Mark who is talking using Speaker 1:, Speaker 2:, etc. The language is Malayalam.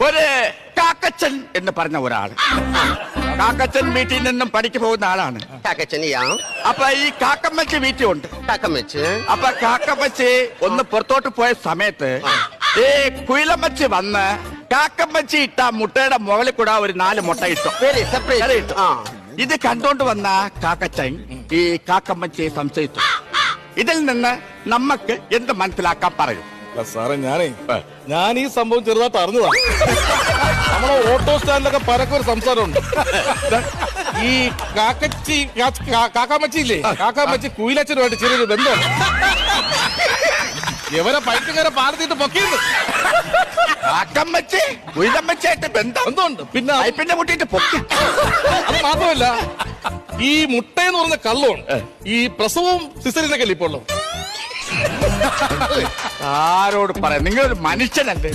Speaker 1: ഒരു കാക്കച്ചൻ എന്ന് പറഞ്ഞ ഒരാള്. കാക്കച്ചൻ വീട്ടിൽ നിന്നും പണിക്ക് പോകുന്ന ആളാണ്.
Speaker 2: കാക്കച്ചനിയാ
Speaker 1: അപ്പൊ ഈ കാക്കമ്മച്ചി വീട്ടിലുണ്ട്.
Speaker 2: കാക്കമ്മച്ച്
Speaker 1: അപ്പൊ കാക്കമ്മച്ചി ഒന്ന് പുറത്തോട്ട് പോയ സമയത്ത് ഈ കുയിലമ്മച്ചി വന്ന് കാക്കമ്മച്ചി ഇട്ട മുട്ടയുടെ മുകളിൽ കൂടെ ഒരു 4 മുട്ട ഇട്ടു.
Speaker 2: വെരി സെപ്പറേറ്റ്
Speaker 1: ഇട്ടു. ഇത് കണ്ടോണ്ട് വന്ന കാക്കച്ചൻ ഈ കാക്കമ്മച്ചിയെ സംശയിച്ചു. ഇതിൽ നിന്ന് നമുക്ക് എന്ത് മനസ്സിലാക്കാൻ പറയും?
Speaker 3: സാറേ ഞാൻ ഈ സംഭവം ചെറുതായിട്ട് അറിഞ്ഞതാണ്. നമ്മളെ ഓട്ടോ സ്റ്റാൻഡിലൊക്കെ പരക്കൊരു സംസാരമുണ്ട്. ഈ കാക്കാമച്ചി ഇല്ലേ, കാക്കാമച്ചി കുയിലച്ചനുമായിട്ട് ചെറിയൊരു ബന്ധമുണ്ട്. ഇവരെ പൈറ്റുകാരെ പാലത്തിട്ട് പൊക്കിയിരുന്നു.
Speaker 1: കാക്കമ്മച്ചി കുയിലമ്മച്ചിയായിട്ട് ബന്ധമുണ്ട്.
Speaker 3: പിന്നെ
Speaker 1: പൈപ്പിന്റെ മുട്ടിട്ട് പൊക്കി.
Speaker 3: അത് മാത്രമല്ല, ഈ മുട്ടയെന്ന് പറഞ്ഞ കള്ളമാണ് ഈ പ്രസവവും സിസേറിയനൊക്കെ ഇപ്പോൾ ഉള്ളത്.
Speaker 1: ആരോട് പറയാം, നിങ്ങളൊരു മനുഷ്യനല്ലേ?